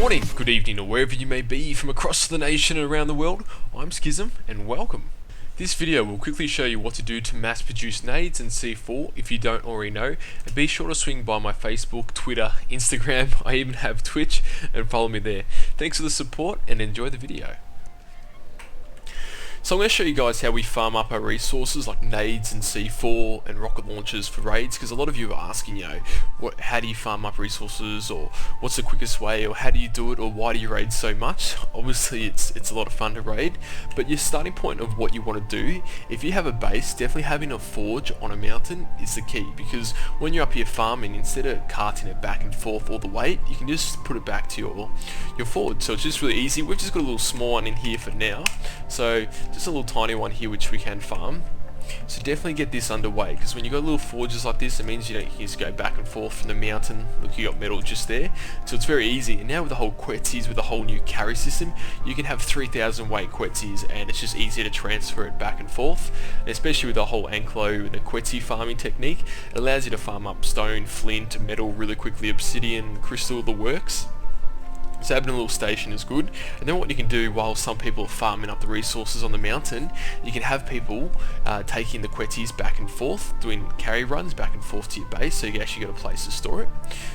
morning, good evening, or wherever you may be from across the nation and around the world. I'm Skism, and welcome. This video will quickly show you what to do to mass produce nades and C4 if you don't already know, and be sure to swing by my Facebook, Twitter, Instagram, I even have Twitch, and follow me there. Thanks for the support and enjoy the video. So I'm going to show you guys how we farm up our resources like nades and C4 and rocket launchers for raids, because a lot of you are asking, how do you farm up resources, or what's the quickest way, or how do you do it, or why do you raid so much? Obviously it's a lot of fun to raid, but your starting point of what you want to do, if you have a base, definitely having a forge on a mountain is the key, because when you're up here farming, instead of carting it back and forth all the way, you can just put it back to your forge. So it's just really easy. We've just got a little small one in here for now, so just a little tiny one here which we can farm. So definitely get this underway, because when you got little forges like this, it means you don't just go back and forth from the mountain. Look, you got metal just there, so it's very easy. And now with the whole quetsies, with the whole new carry system, you can have 3,000 weight quetsies, and it's just easier to transfer it back and forth. And especially with the whole anklo and the quetsi farming technique, it allows you to farm up stone, flint, metal really quickly, obsidian, crystal, the works. So having a little station is good. And then what you can do while some people are farming up the resources on the mountain, you can have people taking the quetsies back and forth, doing carry runs back and forth to your base, so you actually got a place to store it.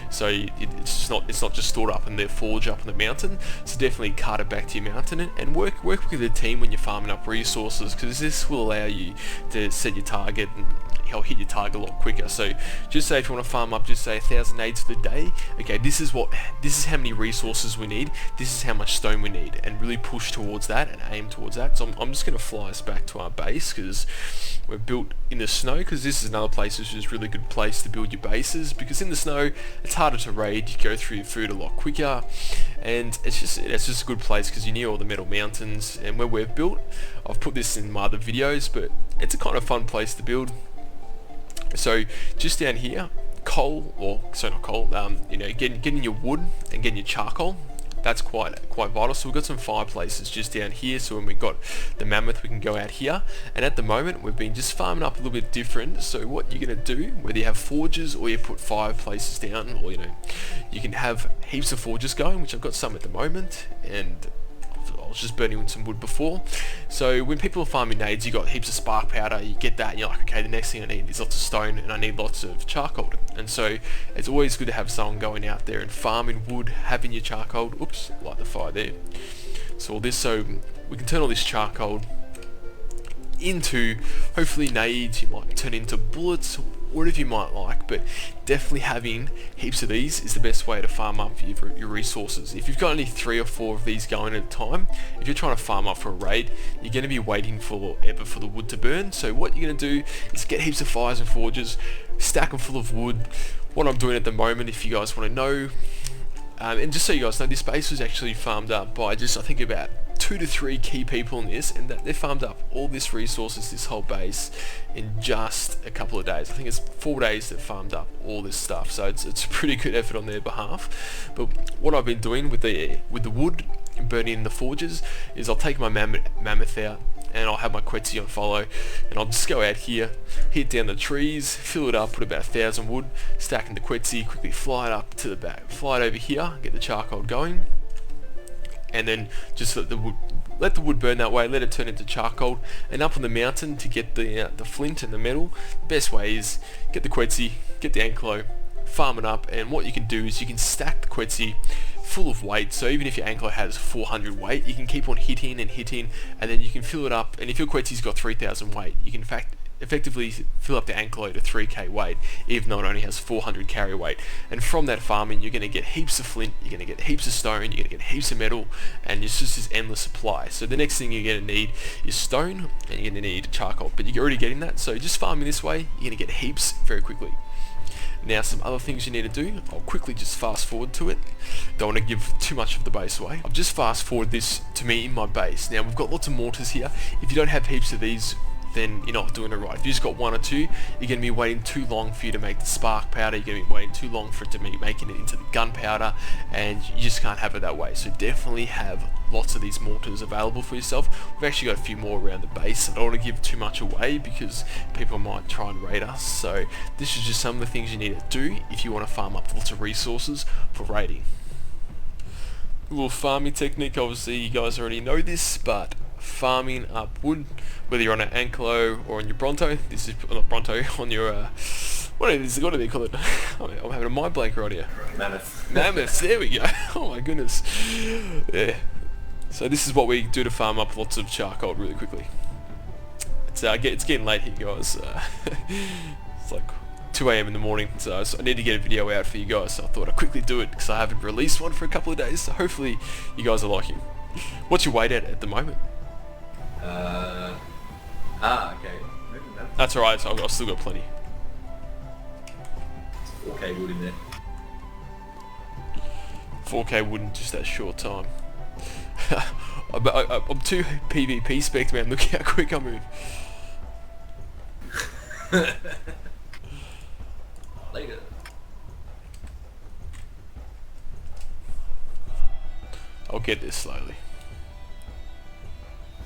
So it's not just stored up in their forge up on the mountain. So definitely cart it back to your mountain and work with a team when you're farming up resources, because this will allow you to set your target and he'll hit your target a lot quicker. So just say if you want to farm up, just say 1,000 nades for the day. Okay, this is how many resources we need, this is how much stone we need, and really push towards that and aim towards that. So I'm just going to fly us back to our base, because we're built in the snow, because this is another place which is a really good place to build your bases, because in the snow it's harder to raid, you go through your food a lot quicker, and it's just a good place because you're near all the metal mountains. And where we've built, I've put this in my other videos, but it's a kind of fun place to build. So just down here, getting your wood and getting your charcoal, that's quite vital. So we've got some fireplaces just down here, so when we've got the mammoth we can go out here. And at the moment we've been just farming up a little bit different. So what you're going to do, whether you have forges or you put fireplaces down, or you can have heaps of forges going, which I've got some at the moment, and I was just burning some wood before. So when people are farming nades, you got heaps of spark powder, you get that and you're like, okay, the next thing I need is lots of stone and I need lots of charcoal. And so it's always good to have someone going out there and farming wood, having your charcoal. Oops, light the fire there. So we can turn all this charcoal into hopefully nades. You might turn into bullets, whatever you might like, but definitely having heaps of these is the best way to farm up your resources. If you've got only 3 or 4 of these going at a time, if you're trying to farm up for a raid, you're going to be waiting forever for the wood to burn. So what you're going to do is get heaps of fires and forges, stack them full of wood. What I'm doing at the moment, if you guys want to know, and just so you guys know, this base was actually farmed up by just, I think, about 2 to 3 key people in this, and that they farmed up all this resources, this whole base, in just a couple of days. I think it's 4 days that farmed up all this stuff, so it's a pretty good effort on their behalf. But what I've been doing with the wood and burning in the forges is I'll take my mammoth out, and I'll have my quetsi on follow, and I'll just go out here, hit down the trees, fill it up, put about 1,000 wood, stack in the quetsi, quickly fly it up to the back, fly it over here, get the charcoal going, and then just let the wood burn that way, let it turn into charcoal. And up on the mountain to get the flint and the metal, the best way is get the quetsi, get the anklo, farm it up. And what you can do is you can stack the quetsi full of weight. So even if your anklo has 400 weight, you can keep on hitting, and then you can fill it up. And if your quetsi's got 3,000 weight, you can effectively fill up the anklo to 3k weight, even though it only has 400 carry weight. And from that farming, you're going to get heaps of flint, you're going to get heaps of stone, you're going to get heaps of metal, and it's just this endless supply. So the next thing you're going to need is stone, and you're going to need charcoal, but you're already getting that. So just farming this way, you're going to get heaps very quickly. Now, some other things you need to do, I'll quickly just fast forward to it. Don't want to give too much of the base away. I've just fast forward this to me in my base. Now, we've got lots of mortars here. If you don't have heaps of these, then you're not doing it right. If you just got 1 or 2, you're going to be waiting too long for you to make the spark powder, you're going to be waiting too long for it to be making it into the gunpowder, and you just can't have it that way. So definitely have lots of these mortars available for yourself. We've actually got a few more around the base. I don't want to give too much away because people might try and raid us, so this is just some of the things you need to do if you want to farm up lots of resources for raiding. little farming technique. Obviously you guys already know this, but farming up wood, whether you're on an Anklo or on your Bronto, this is not Bronto, on your what do they call it? I'm having a mind blank right here. Mammoths, there we go. Oh my goodness. Yeah. So this is what we do to farm up lots of charcoal really quickly. It's getting late here, guys. It's like 2 AM in the morning, so I need to get a video out for you guys, so I thought I'd quickly do it because I haven't released one for a couple of days, so hopefully you guys are liking. What's your weight at the moment? Okay. That's alright, so I've still got plenty. 4K wood in there. 4K wood in just that short time. I'm too PvP spec, man. Look how quick I move. Later. I'll get this slowly.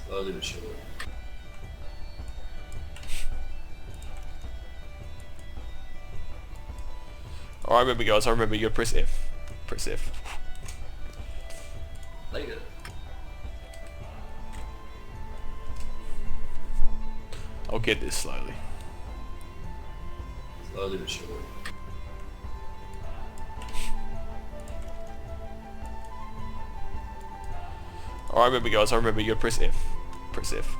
Slowly but surely. Alright, remember guys, I remember you gotta press F. Press F. Later. I'll get this slowly. Slowly but surely. Alright, remember guys, I remember you gotta press F. Press F.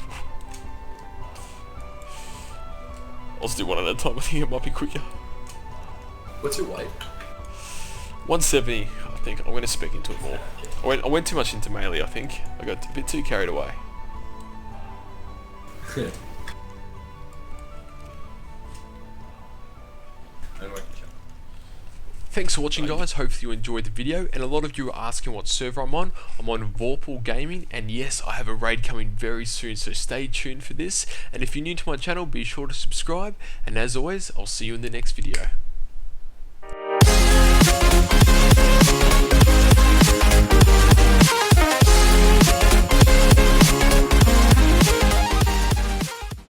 I'll just do one at a time, I think it might be quicker. What's your weight? 170, I think. I'm gonna spec into it more. I went too much into melee, I think. I got a bit too carried away. Thanks for watching guys, hopefully you enjoyed the video, and a lot of you are asking what server I'm on. I'm on Vorpal Gaming, and yes, I have a raid coming very soon, so stay tuned for this. And if you're new to my channel, be sure to subscribe, and as always, I'll see you in the next video.